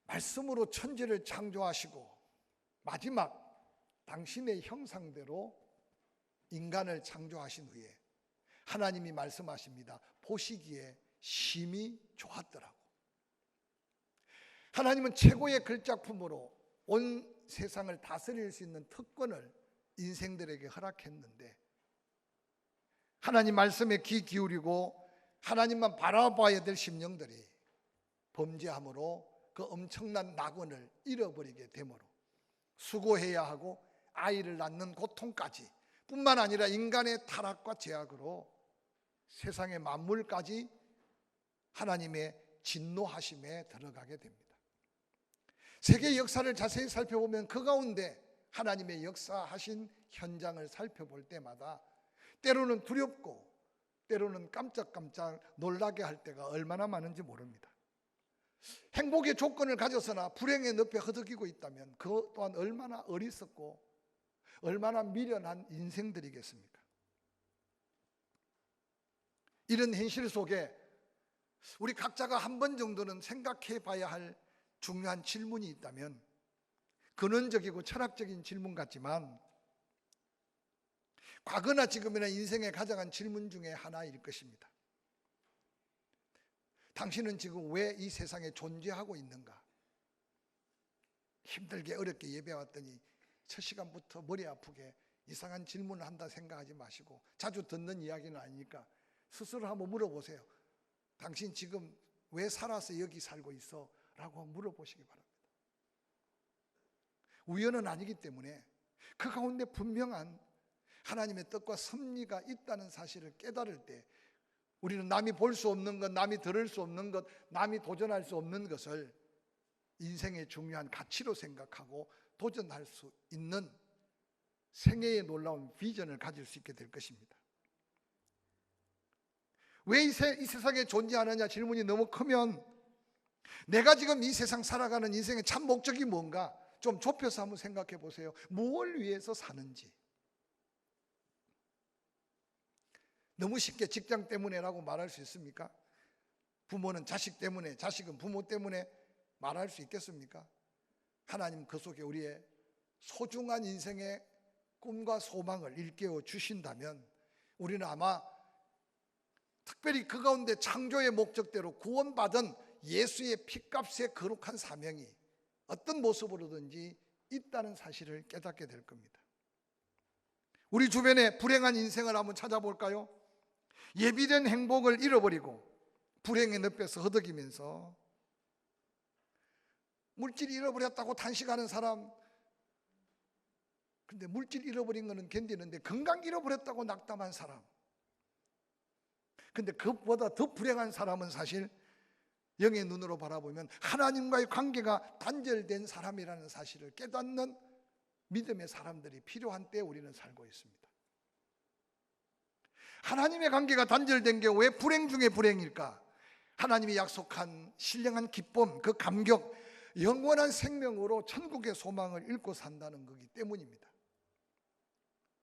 말씀으로 천지를 창조하시고 마지막 당신의 형상대로 인간을 창조하신 후에 하나님이 말씀하십니다. 보시기에 심히 좋았더라고. 하나님은 최고의 글작품으로 온 세상을 다스릴 수 있는 특권을 인생들에게 허락했는데, 하나님 말씀에 귀 기울이고 하나님만 바라봐야 될 심령들이 범죄함으로 그 엄청난 낙원을 잃어버리게 되므로 수고해야 하고 아이를 낳는 고통까지 뿐만 아니라 인간의 타락과 죄악으로 세상의 만물까지 하나님의 진노하심에 들어가게 됩니다. 세계 역사를 자세히 살펴보면 그 가운데 하나님의 역사하신 현장을 살펴볼 때마다 때로는 두렵고 때로는 깜짝깜짝 놀라게 할 때가 얼마나 많은지 모릅니다. 행복의 조건을 가져서나 불행의 늪에 허덕이고 있다면 그 또한 얼마나 어리석고 얼마나 미련한 인생들이겠습니까? 이런 현실 속에 우리 각자가 한 번 정도는 생각해 봐야 할 중요한 질문이 있다면, 근원적이고 철학적인 질문 같지만 과거나 지금이나 인생에 가져간 질문 중에 하나일 것입니다. 당신은 지금 왜 이 세상에 존재하고 있는가? 힘들게 어렵게 예배왔더니 첫 시간부터 머리 아프게 이상한 질문을 한다 생각하지 마시고, 자주 듣는 이야기는 아니니까 스스로 한번 물어보세요. 당신 지금 왜 살아서 여기 살고 있어? 라고 물어보시기 바랍니다. 우연은 아니기 때문에 그 가운데 분명한 하나님의 뜻과 섭리가 있다는 사실을 깨달을 때 우리는 남이 볼 수 없는 것, 남이 들을 수 없는 것, 남이 도전할 수 없는 것을 인생의 중요한 가치로 생각하고 도전할 수 있는 생애의 놀라운 비전을 가질 수 있게 될 것입니다. 왜 이 세상에 존재하느냐 질문이 너무 크면 내가 지금 이 세상 살아가는 인생의 참 목적이 뭔가 좀 좁혀서 한번 생각해 보세요. 뭘 위해서 사는지. 너무 쉽게 직장 때문에라고 말할 수 있습니까? 부모는 자식 때문에, 자식은 부모 때문에 말할 수 있겠습니까? 하나님 그 속에 우리의 소중한 인생의 꿈과 소망을 일깨워 주신다면 우리는 아마 특별히 그 가운데 창조의 목적대로 구원받은 예수의 피값의 거룩한 사명이 어떤 모습으로든지 있다는 사실을 깨닫게 될 겁니다. 우리 주변의 불행한 인생을 한번 찾아볼까요? 예비된 행복을 잃어버리고 불행의 늪에서 허덕이면서 물질 잃어버렸다고 탄식하는 사람, 근데 물질 잃어버린 거는 견디는데 건강 잃어버렸다고 낙담한 사람, 근데 그것보다 더 불행한 사람은 사실 영의 눈으로 바라보면 하나님과의 관계가 단절된 사람이라는 사실을 깨닫는 믿음의 사람들이 필요한 때에 우리는 살고 있습니다. 하나님의 관계가 단절된 게 왜 불행 중에 불행일까? 하나님이 약속한 신령한 기쁨, 그 감격, 영원한 생명으로 천국의 소망을 잃고 산다는 거기 때문입니다.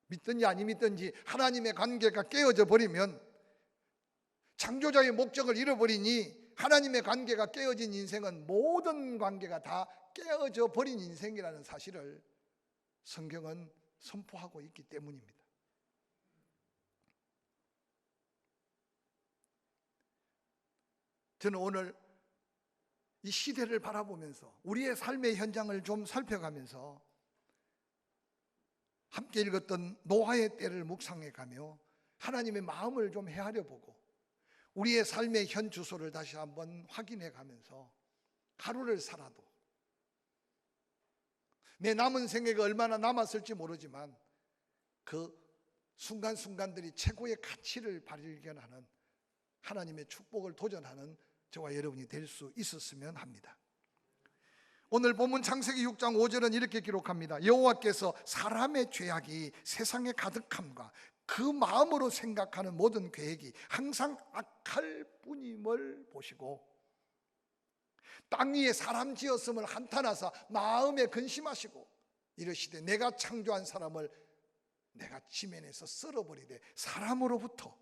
믿든지 아니 믿든지 하나님의 관계가 깨어져 버리면, 창조자의 목적을 잃어버리니 하나님의 관계가 깨어진 인생은 모든 관계가 다 깨어져 버린 인생이라는 사실을 성경은 선포하고 있기 때문입니다. 저는 오늘 이 시대를 바라보면서 우리의 삶의 현장을 좀 살펴가면서 함께 읽었던 노아의 때를 묵상해 가며 하나님의 마음을 좀 헤아려 보고 우리의 삶의 현 주소를 다시 한번 확인해 가면서 하루를 살아도 내 남은 생애가 얼마나 남았을지 모르지만 그 순간순간들이 최고의 가치를 발견하는 하나님의 축복을 도전하는 저와 여러분이 될 수 있었으면 합니다. 오늘 본문 창세기 6장 5절은 이렇게 기록합니다. 여호와께서 사람의 죄악이 세상에 가득함과 그 마음으로 생각하는 모든 계획이 항상 악할 뿐임을 보시고 땅 위에 사람 지었음을 한탄하사 마음에 근심하시고 이르시되 내가 창조한 사람을 내가 지면에서 썰어버리되 사람으로부터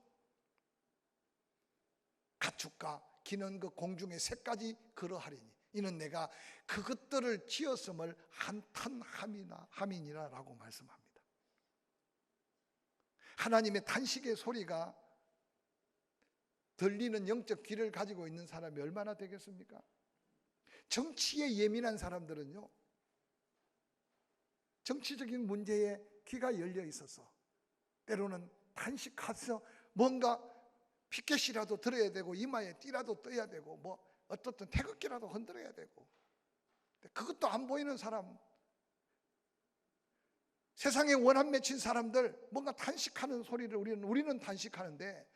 가축과 기는 그 공중의 새까지 그러하리니 이는 내가 그것들을 지었음을 한탄함이니라 라고 말씀합니다. 하나님의 탄식의 소리가 들리는 영적 귀를 가지고 있는 사람이 얼마나 되겠습니까? 정치에 예민한 사람들은요, 정치적인 문제에 귀가 열려 있어서 때로는 탄식해서 뭔가 피켓이라도 들어야 되고 이마에 띠라도 떠야 되고 뭐 어떻든 태극기라도 흔들어야 되고, 그것도 안 보이는 사람, 세상에 원한 맺힌 사람들 뭔가 탄식하는 소리를 우리는 탄식하는데,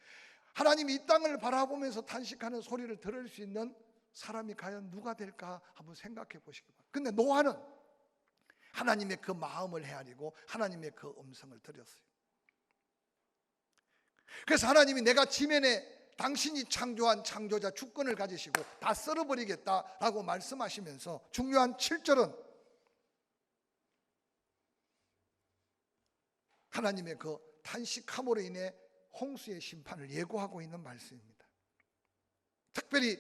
하나님이 이 땅을 바라보면서 탄식하는 소리를 들을 수 있는 사람이 과연 누가 될까 한번 생각해 보시기 바랍니다. 근데 노아는 하나님의 그 마음을 헤아리고 하나님의 그 음성을 들었어요. 그래서 하나님이 내가 지면에 당신이 창조한 창조자 주권을 가지시고 다 썰어버리겠다라고 말씀하시면서 중요한 7절은 하나님의 그 탄식함으로 인해 홍수의 심판을 예고하고 있는 말씀입니다. 특별히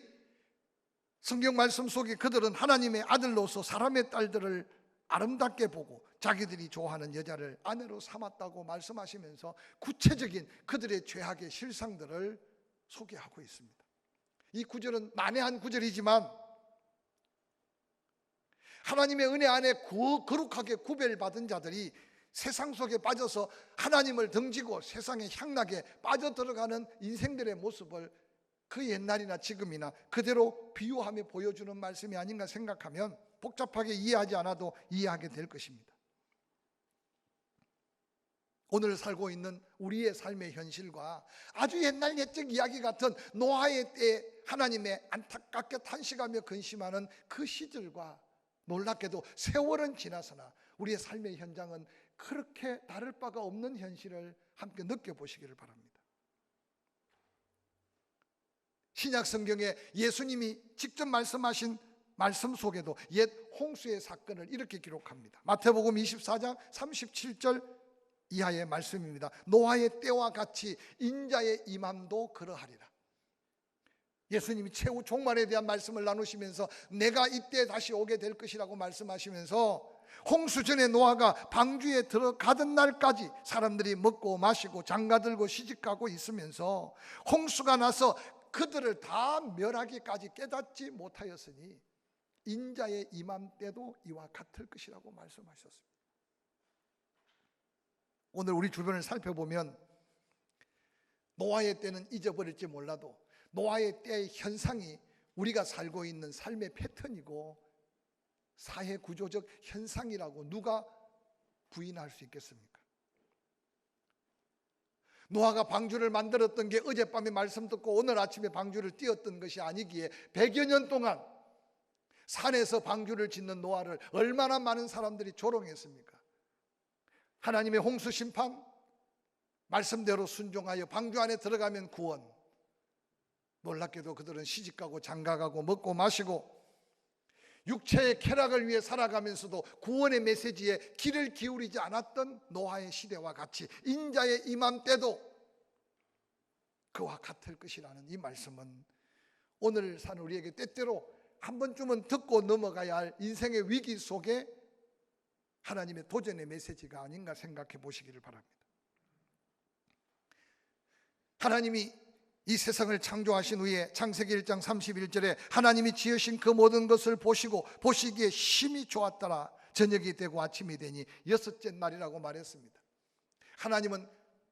성경 말씀 속에 그들은 하나님의 아들로서 사람의 딸들을 아름답게 보고 자기들이 좋아하는 여자를 아내로 삼았다고 말씀하시면서 구체적인 그들의 죄악의 실상들을 소개하고 있습니다. 이 구절은 난해한 구절이지만 하나님의 은혜 안에 거룩하게 구별받은 자들이 세상 속에 빠져서 하나님을 등지고 세상의 향락에 빠져들어가는 인생들의 모습을 그 옛날이나 지금이나 그대로 비유하며 보여주는 말씀이 아닌가 생각하면 복잡하게 이해하지 않아도 이해하게 될 것입니다. 오늘 살고 있는 우리의 삶의 현실과 아주 옛날 옛적 이야기 같은 노아의 때에 하나님의 안타깝게 탄식하며 근심하는 그 시절과 놀랍게도 세월은 지나서나 우리의 삶의 현장은 그렇게 다를 바가 없는 현실을 함께 느껴보시기를 바랍니다. 신약 성경에 예수님이 직접 말씀하신 말씀 속에도 옛 홍수의 사건을 이렇게 기록합니다. 마태복음 24장 37절 이하의 말씀입니다. 노아의 때와 같이 인자의 임함도 그러하리라. 예수님이 최후 종말에 대한 말씀을 나누시면서 내가 이때 다시 오게 될 것이라고 말씀하시면서 홍수 전에 노아가 방주에 들어가던 날까지 사람들이 먹고 마시고 장가들고 시집가고 있으면서 홍수가 나서 그들을 다 멸하기까지 깨닫지 못하였으니 인자의 임함 때도 이와 같을 것이라고 말씀하셨습니다. 오늘 우리 주변을 살펴보면 노아의 때는 잊어버릴지 몰라도 노아의 때의 현상이 우리가 살고 있는 삶의 패턴이고 사회 구조적 현상이라고 누가 부인할 수 있겠습니까? 노아가 방주를 만들었던 게 어젯밤에 말씀 듣고 오늘 아침에 방주를 띄웠던 것이 아니기에 100여 년 동안 산에서 방주를 짓는 노아를 얼마나 많은 사람들이 조롱했습니까? 하나님의 홍수 심판, 말씀대로 순종하여 방주 안에 들어가면 구원. 놀랍게도 그들은 시집가고 장가가고 먹고 마시고 육체의 쾌락을 위해 살아가면서도 구원의 메시지에 귀를 기울이지 않았던 노아의 시대와 같이 인자의 임함 때도 그와 같을 것이라는 이 말씀은 오늘 사는 우리에게 때때로 한 번쯤은 듣고 넘어가야 할 인생의 위기 속에 하나님의 도전의 메시지가 아닌가 생각해 보시기를 바랍니다. 하나님이 이 세상을 창조하신 후에 창세기 1장 31절에 하나님이 지으신 그 모든 것을 보시기에 심히 좋았더라. 저녁이 되고 아침이 되니 여섯째 날이라고 말했습니다. 하나님은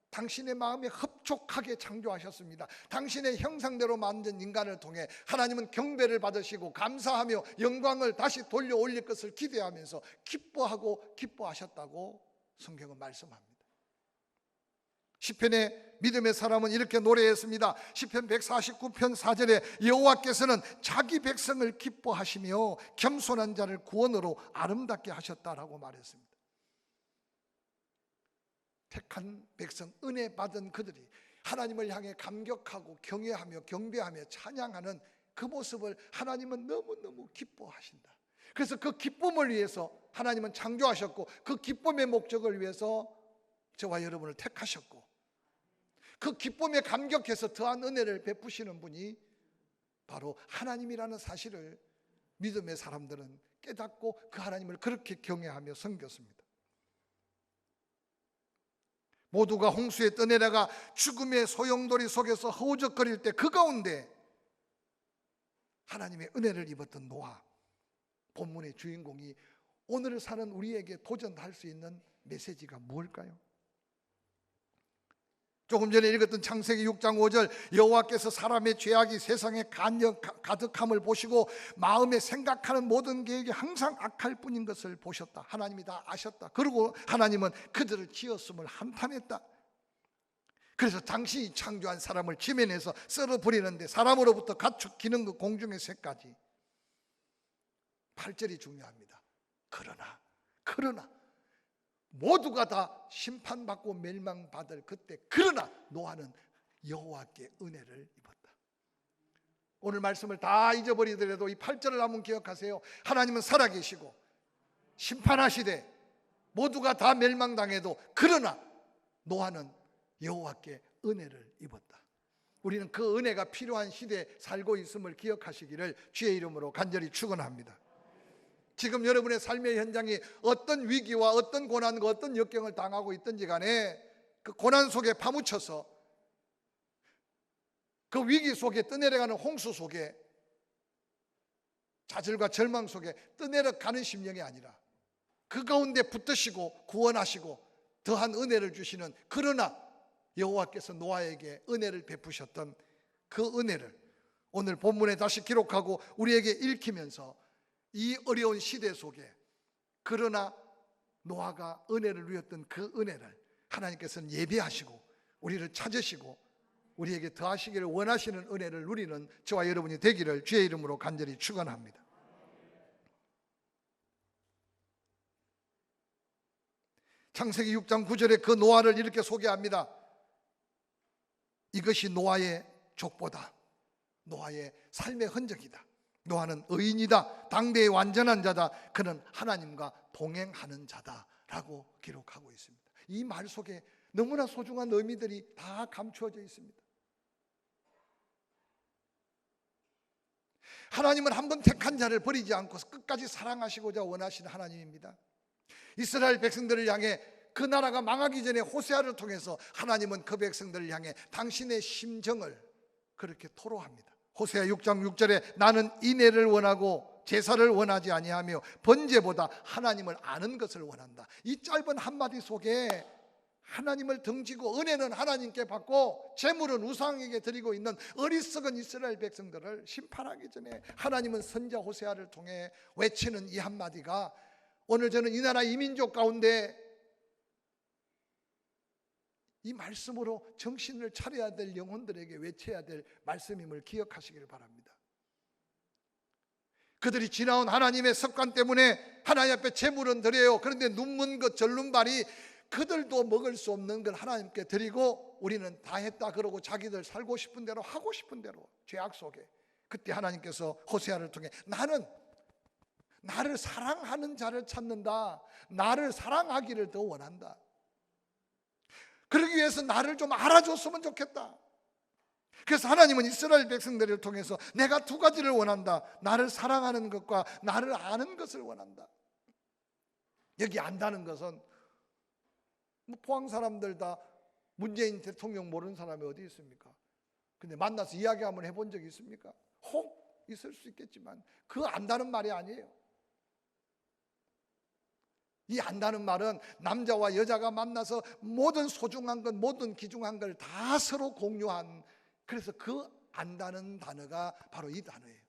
당신의 마음에 흡족하게 창조하셨습니다. 당신의 형상대로 만든 인간을 통해 하나님은 경배를 받으시고 감사하며 영광을 다시 돌려 올릴 것을 기대하면서 기뻐하고 기뻐하셨다고 성경은 말씀합니다. 시편의 믿음의 사람은 이렇게 노래했습니다. 시편 149편 4절에 여호와께서는 자기 백성을 기뻐하시며 겸손한 자를 구원으로 아름답게 하셨다라고 말했습니다. 택한 백성, 은혜 받은 그들이 하나님을 향해 감격하고 경외하며 경배하며 찬양하는 그 모습을 하나님은 너무너무 기뻐하신다. 그래서 그 기쁨을 위해서 하나님은 창조하셨고, 그 기쁨의 목적을 위해서 저와 여러분을 택하셨고, 그 기쁨에 감격해서 더한 은혜를 베푸시는 분이 바로 하나님이라는 사실을 믿음의 사람들은 깨닫고 그 하나님을 그렇게 경외하며 섬겼습니다. 모두가 홍수에 떠내려가 죽음의 소용돌이 속에서 허우적거릴 때 그 가운데 하나님의 은혜를 입었던 노아, 본문의 주인공이 오늘 사는 우리에게 도전할 수 있는 메시지가 무엇일까요? 조금 전에 읽었던 창세기 6장 5절, 여호와께서 사람의 죄악이 세상에 가득함을 보시고 마음에 생각하는 모든 계획이 항상 악할 뿐인 것을 보셨다. 하나님이 다 아셨다. 그리고 하나님은 그들을 지었음을 한탄했다. 그래서 당신이 창조한 사람을 지면에서 썰어 버리는데 사람으로부터 가축, 기능과 공중의 새까지. 8절이 중요합니다. 그러나 모두가 다 심판받고 멸망받을 그때, 그러나 노아는 여호와께 은혜를 입었다. 오늘 말씀을 다 잊어버리더라도 이 8절을 한번 기억하세요. 하나님은 살아계시고 심판하시되 모두가 다 멸망당해도 그러나 노아는 여호와께 은혜를 입었다. 우리는 그 은혜가 필요한 시대에 살고 있음을 기억하시기를 주의 이름으로 간절히 축원합니다. 지금 여러분의 삶의 현장이 어떤 위기와 어떤 고난과 어떤 역경을 당하고 있든지 간에 그 고난 속에 파묻혀서 그 위기 속에 떠내려가는 홍수 속에 좌절과 절망 속에 떠내려가는 심령이 아니라 그 가운데 붙드시고 구원하시고 더한 은혜를 주시는, 그러나 여호와께서 노아에게 은혜를 베푸셨던 그 은혜를 오늘 본문에 다시 기록하고 우리에게 읽히면서 이 어려운 시대 속에 그러나 노아가 은혜를 누렸던 그 은혜를 하나님께서는 예비하시고 우리를 찾으시고 우리에게 더하시기를 원하시는 은혜를 누리는 저와 여러분이 되기를 주의 이름으로 간절히 축원합니다. 창세기 6장 9절에 그 노아를 이렇게 소개합니다. 이것이 노아의 족보다. 노아의 삶의 흔적이다. 노아는 의인이다. 당대의 완전한 자다. 그는 하나님과 동행하는 자다라고 기록하고 있습니다. 이 말 속에 너무나 소중한 의미들이 다 감추어져 있습니다. 하나님은 한 번 택한 자를 버리지 않고 끝까지 사랑하시고자 원하시는 하나님입니다. 이스라엘 백성들을 향해 그 나라가 망하기 전에 호세아를 통해서 하나님은 그 백성들을 향해 당신의 심정을 그렇게 토로합니다. 호세아 6장 6절에 나는 인애를 원하고 제사를 원하지 아니하며 번제보다 하나님을 아는 것을 원한다. 이 짧은 한마디 속에 하나님을 등지고 은혜는 하나님께 받고 재물은 우상에게 드리고 있는 어리석은 이스라엘 백성들을 심판하기 전에 하나님은 선자 호세아를 통해 외치는 이 한마디가 오늘 저는 이 나라 이민족 가운데 이 말씀으로 정신을 차려야 될 영혼들에게 외쳐야 될 말씀임을 기억하시기를 바랍니다. 그들이 지나온 하나님의 습관 때문에 하나님 앞에 제물은 드려요. 그런데 눈먼 것 절름발이 그들도 먹을 수 없는 걸 하나님께 드리고 우리는 다 했다 그러고 자기들 살고 싶은 대로 하고 싶은 대로 죄악 속에, 그때 하나님께서 호세아를 통해 나를 사랑하는 자를 찾는다. 나를 사랑하기를 더 원한다. 그러기 위해서 나를 좀 알아줬으면 좋겠다. 그래서 하나님은 이스라엘 백성들을 통해서 내가 두 가지를 원한다. 나를 사랑하는 것과 나를 아는 것을 원한다. 여기 안다는 것은 포항 사람들 다 문재인 대통령 모르는 사람이 어디 있습니까? 근데 만나서 이야기 한번 해본 적이 있습니까? 혹 있을 수 있겠지만 그 안다는 말이 아니에요. 이 안다는 말은 남자와 여자가 만나서 모든 소중한 것, 모든 귀중한 걸 다 서로 공유한, 그래서 그 안다는 단어가 바로 이 단어예요.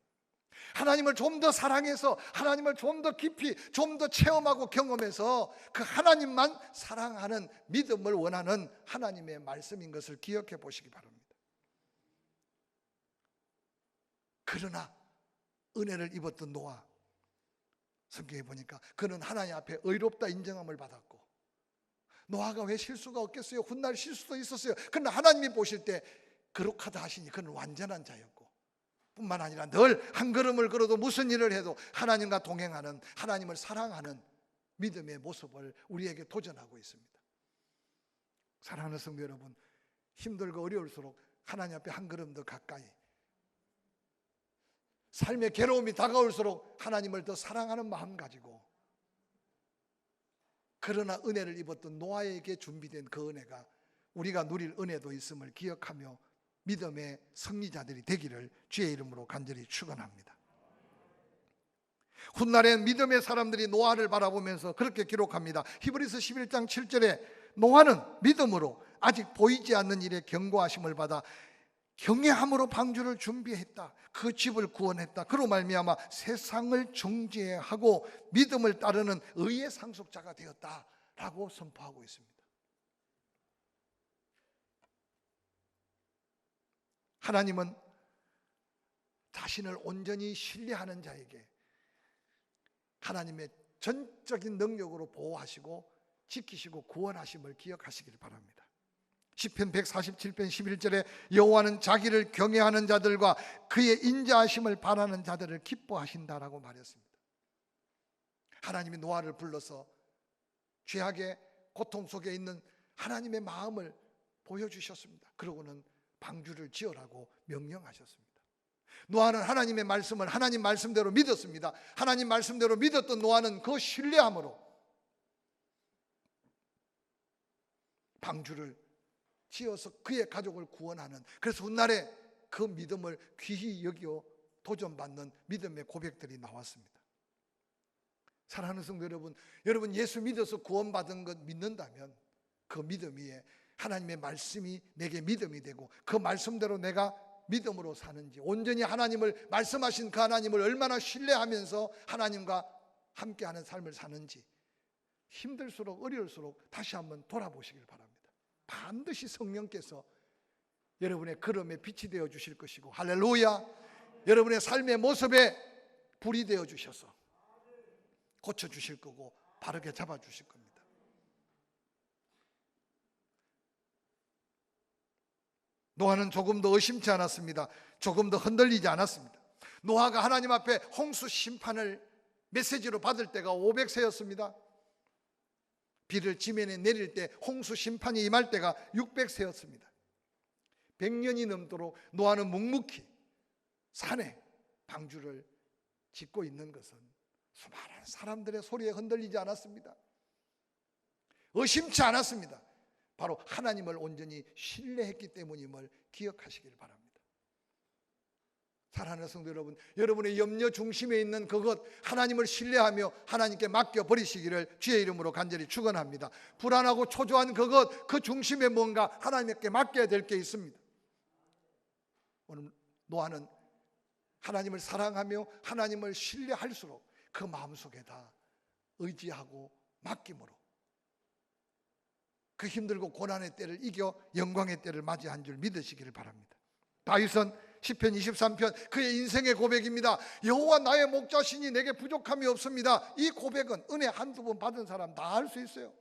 하나님을 좀 더 사랑해서 하나님을 좀 더 깊이 좀 더 체험하고 경험해서 그 하나님만 사랑하는 믿음을 원하는 하나님의 말씀인 것을 기억해 보시기 바랍니다. 그러나 은혜를 입었던 노아, 성경에 보니까 그는 하나님 앞에 의롭다 인정함을 받았고, 노아가 왜 실수가 없겠어요? 훗날 실수도 있었어요. 그러나 하나님이 보실 때 거룩하다 하시니 그는 완전한 자였고, 뿐만 아니라 늘 한 걸음을 걸어도 무슨 일을 해도 하나님과 동행하는, 하나님을 사랑하는 믿음의 모습을 우리에게 도전하고 있습니다. 사랑하는 성도 여러분, 힘들고 어려울수록 하나님 앞에 한 걸음 더 가까이, 삶의 괴로움이 다가올수록 하나님을 더 사랑하는 마음 가지고, 그러나 은혜를 입었던 노아에게 준비된 그 은혜가 우리가 누릴 은혜도 있음을 기억하며 믿음의 승리자들이 되기를 주의 이름으로 간절히 축원합니다. 훗날엔 믿음의 사람들이 노아를 바라보면서 그렇게 기록합니다. 히브리서 11장 7절에 노아는 믿음으로 아직 보이지 않는 일에 경고하심을 받아 경외함으로 방주를 준비했다. 그 집을 구원했다. 그로 말미암아 세상을 정죄하고 믿음을 따르는 의의 상속자가 되었다라고 선포하고 있습니다. 하나님은 자신을 온전히 신뢰하는 자에게 하나님의 전적인 능력으로 보호하시고 지키시고 구원하심을 기억하시길 바랍니다. 시편 147편 11절에 여호와는 자기를 경외하는 자들과 그의 인자하심을 바라는 자들을 기뻐하신다라고 말했습니다. 하나님이 노아를 불러서 죄악의 고통 속에 있는 하나님의 마음을 보여주셨습니다. 그러고는 방주를 지으라고 명령하셨습니다. 노아는 하나님의 말씀을 하나님 말씀대로 믿었습니다. 하나님 말씀대로 믿었던 노아는 그 신뢰함으로 방주를 지어서 그의 가족을 구원하는, 그래서 훗날에 그 믿음을 귀히 여겨 도전받는 믿음의 고백들이 나왔습니다. 사랑하는 성도 여러분, 여러분 예수 믿어서 구원받은 것 믿는다면 그 믿음 위에 하나님의 말씀이 내게 믿음이 되고 그 말씀대로 내가 믿음으로 사는지, 온전히 하나님을 말씀하신 그 하나님을 얼마나 신뢰하면서 하나님과 함께하는 삶을 사는지, 힘들수록 어려울수록 다시 한번 돌아보시길 바랍니다. 반드시 성령께서 여러분의 걸음에 빛이 되어 주실 것이고, 할렐루야, 여러분의 삶의 모습에 불이 되어 주셔서 고쳐 주실 거고 바르게 잡아 주실 겁니다. 노아는 조금도 의심치 않았습니다. 조금도 흔들리지 않았습니다. 노아가 하나님 앞에 홍수 심판을 메시지로 받을 때가 500세였습니다. 비를 지면에 내릴 때 홍수 심판이 임할 때가 600세였습니다. 100년이 넘도록 노아는 묵묵히 산에 방주를 짓고 있는 것은 수많은 사람들의 소리에 흔들리지 않았습니다. 의심치 않았습니다. 바로 하나님을 온전히 신뢰했기 때문임을 기억하시길 바랍니다. 사랑하는 성도 여러분, 여러분의 염려 중심에 있는 그것 하나님을 신뢰하며 하나님께 맡겨버리시기를 주의 이름으로 간절히 축원합니다. 불안하고 초조한 그것, 그 중심에 뭔가 하나님께 맡겨야 될 게 있습니다. 오늘 노아는 하나님을 사랑하며 하나님을 신뢰할수록 그 마음속에 다 의지하고 맡김으로 그 힘들고 고난의 때를 이겨 영광의 때를 맞이한 줄 믿으시기를 바랍니다. 다윗은 시편 23편 그의 인생의 고백입니다. 여호와 나의 목자시니 내게 부족함이 없습니다. 이 고백은 은혜 한두 번 받은 사람 다 할 수 있어요.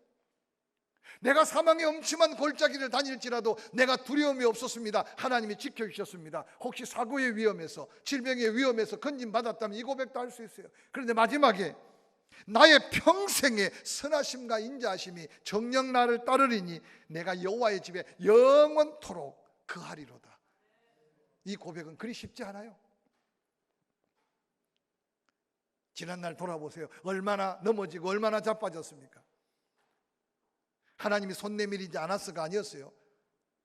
내가 사망의 엄침한 골짜기를 다닐지라도 내가 두려움이 없었습니다. 하나님이 지켜주셨습니다. 혹시 사고의 위험에서, 질병의 위험에서 건진받았다면 이 고백도 할 수 있어요. 그런데 마지막에 나의 평생의 선하심과 인자하심이 정녕 나를 따르리니 내가 여호와의 집에 영원토록 거하리로다. 이 고백은 그리 쉽지 않아요. 지난날 돌아보세요. 얼마나 넘어지고 얼마나 자빠졌습니까? 하나님이 손 내밀이지 않았어가 아니었어요.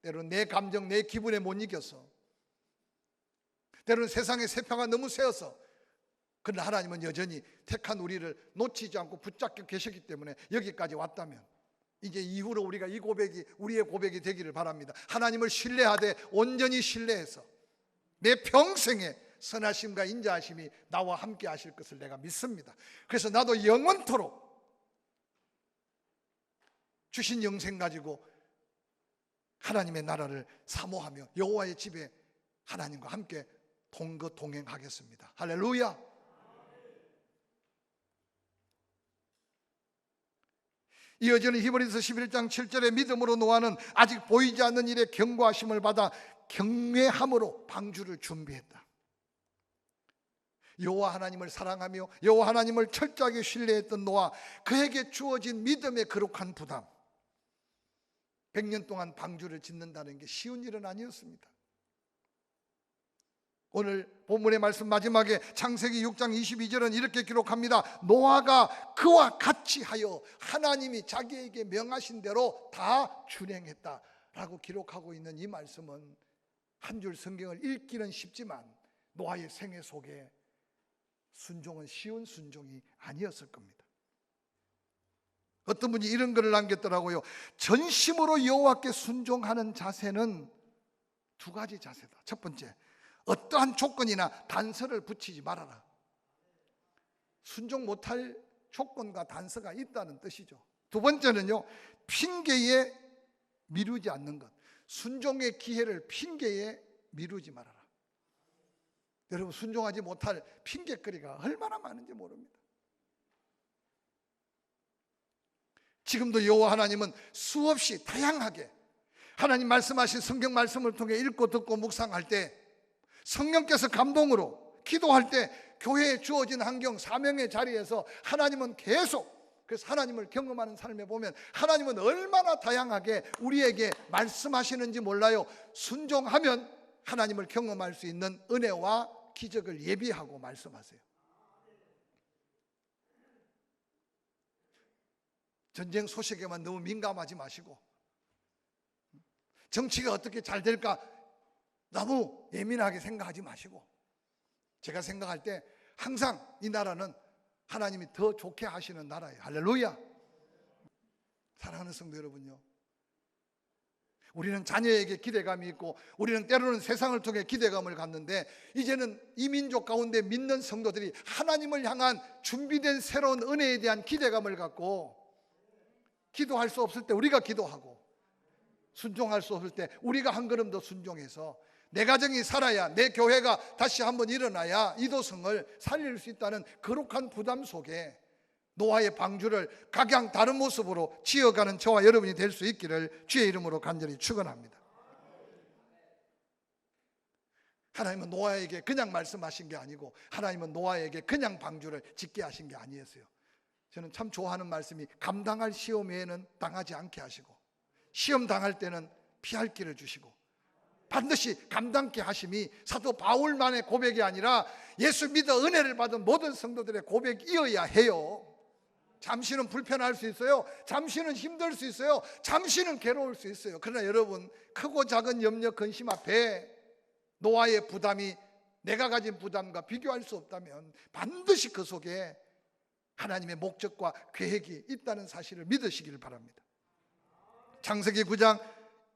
때로는 내 감정, 내 기분에 못 이겼어. 때로는 세상의 세파가 너무 세어서. 그러나 하나님은 여전히 택한 우리를 놓치지 않고 붙잡고 계셨기 때문에 여기까지 왔다면 이제 이후로 우리가 이 고백이 우리의 고백이 되기를 바랍니다. 하나님을 신뢰하되 온전히 신뢰해서 내 평생에 선하심과 인자하심이 나와 함께 하실 것을 내가 믿습니다. 그래서 나도 영원토록 주신 영생 가지고 하나님의 나라를 사모하며 여호와의 집에 하나님과 함께 동거 동행하겠습니다. 할렐루야. 이어지는 히브리서 11장 7절의 믿음으로 노아는 아직 보이지 않는 일에 경고하심을 받아 경외함으로 방주를 준비했다. 여호와 하나님을 사랑하며 여호와 하나님을 철저하게 신뢰했던 노아, 그에게 주어진 믿음의 거룩한 부담, 100년 동안 방주를 짓는다는 게 쉬운 일은 아니었습니다. 오늘 본문의 말씀 마지막에 창세기 6장 22절은 이렇게 기록합니다. 노아가 그와 같이 하여 하나님이 자기에게 명하신 대로 다 준행했다라고 기록하고 있는 이 말씀은 한 줄 성경을 읽기는 쉽지만 노아의 생애 속에 순종은 쉬운 순종이 아니었을 겁니다. 어떤 분이 이런 글을 남겼더라고요. 전심으로 여호와께 순종하는 자세는 두 가지 자세다. 첫 번째, 어떠한 조건이나 단서를 붙이지 말아라. 순종 못할 조건과 단서가 있다는 뜻이죠. 두 번째는요, 핑계에 미루지 않는 것. 순종의 기회를 핑계에 미루지 말아라. 여러분, 순종하지 못할 핑계거리가 얼마나 많은지 모릅니다. 지금도 여호와 하나님은 수없이 다양하게 하나님 말씀하신 성경 말씀을 통해 읽고 듣고 묵상할 때, 성령께서 감동으로 기도할 때, 교회에 주어진 환경, 사명의 자리에서 하나님은 계속, 그래서 하나님을 경험하는 삶에 보면 하나님은 얼마나 다양하게 우리에게 말씀하시는지 몰라요. 순종하면 하나님을 경험할 수 있는 은혜와 기적을 예비하고 말씀하세요. 전쟁 소식에만 너무 민감하지 마시고, 정치가 어떻게 잘 될까 너무 예민하게 생각하지 마시고, 제가 생각할 때 항상 이 나라는 하나님이 더 좋게 하시는 나라예요. 할렐루야. 사랑하는 성도 여러분요, 우리는 자녀에게 기대감이 있고 우리는 때로는 세상을 통해 기대감을 갖는데, 이제는 이 민족 가운데 믿는 성도들이 하나님을 향한 준비된 새로운 은혜에 대한 기대감을 갖고, 기도할 수 없을 때 우리가 기도하고, 순종할 수 없을 때 우리가 한 걸음 더 순종해서 내 가정이 살아야, 내 교회가 다시 한번 일어나야 이도성을 살릴 수 있다는 거룩한 부담 속에 노아의 방주를 각양 다른 모습으로 지어가는 저와 여러분이 될 수 있기를 주의 이름으로 간절히 축원합니다. 하나님은 노아에게 그냥 말씀하신 게 아니고, 하나님은 노아에게 그냥 방주를 짓게 하신 게 아니었어요. 저는 참 좋아하는 말씀이, 감당할 시험 외에는 당하지 않게 하시고, 시험 당할 때는 피할 길을 주시고, 반드시 감당케 하심이 사도 바울만의 고백이 아니라 예수 믿어 은혜를 받은 모든 성도들의 고백이어야 해요. 잠시는 불편할 수 있어요. 잠시는 힘들 수 있어요. 잠시는 괴로울 수 있어요. 그러나 여러분, 크고 작은 염려 근심 앞에 노아의 부담이 내가 가진 부담과 비교할 수 없다면 반드시 그 속에 하나님의 목적과 계획이 있다는 사실을 믿으시길 바랍니다. 창세기 9장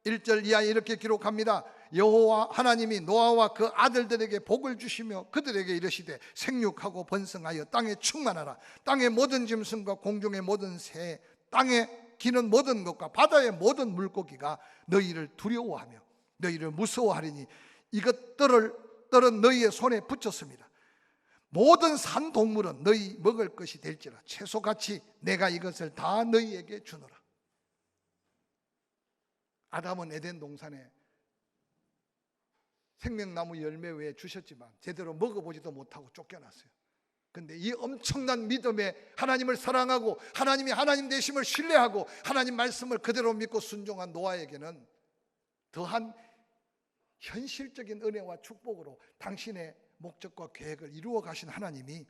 1절 이하에 이렇게 기록합니다. 여호와 하나님이 노아와 그 아들들에게 복을 주시며 그들에게 이르시되, 생육하고 번성하여 땅에 충만하라. 땅의 모든 짐승과 공중의 모든 새, 땅에 기는 모든 것과 바다의 모든 물고기가 너희를 두려워하며 너희를 무서워하리니 이것들을 너희의 손에 붙였습니다. 모든 산 동물은 너희 먹을 것이 될지라. 채소같이 내가 이것을 다 너희에게 주노라. 아담은 에덴 동산에 생명나무 열매 외에 주셨지만 제대로 먹어보지도 못하고 쫓겨났어요. 그런데 이 엄청난 믿음에 하나님을 사랑하고 하나님이 하나님 되심을 신뢰하고 하나님 말씀을 그대로 믿고 순종한 노아에게는 더한 현실적인 은혜와 축복으로 당신의 목적과 계획을 이루어 가신 하나님이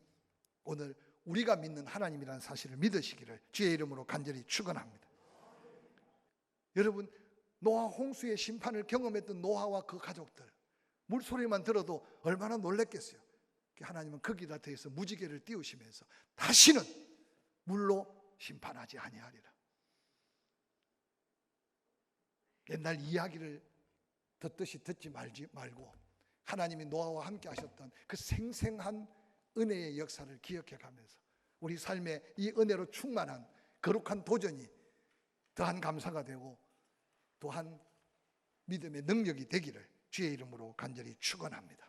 오늘 우리가 믿는 하나님이라는 사실을 믿으시기를 주의 이름으로 간절히 축원합니다. 여러분, 노아 홍수의 심판을 경험했던 노아와 그 가족들, 물소리만 들어도 얼마나 놀랬겠어요. 하나님은 거기다 대해서 무지개를 띄우시면서 다시는 물로 심판하지 아니하리라. 옛날 이야기를 듣듯이 듣지 말고 하나님이 노아와 함께 하셨던 그 생생한 은혜의 역사를 기억해 가면서 우리 삶에 이 은혜로 충만한 거룩한 도전이 더한 감사가 되고 또한 믿음의 능력이 되기를 주의 이름으로 간절히 축원합니다.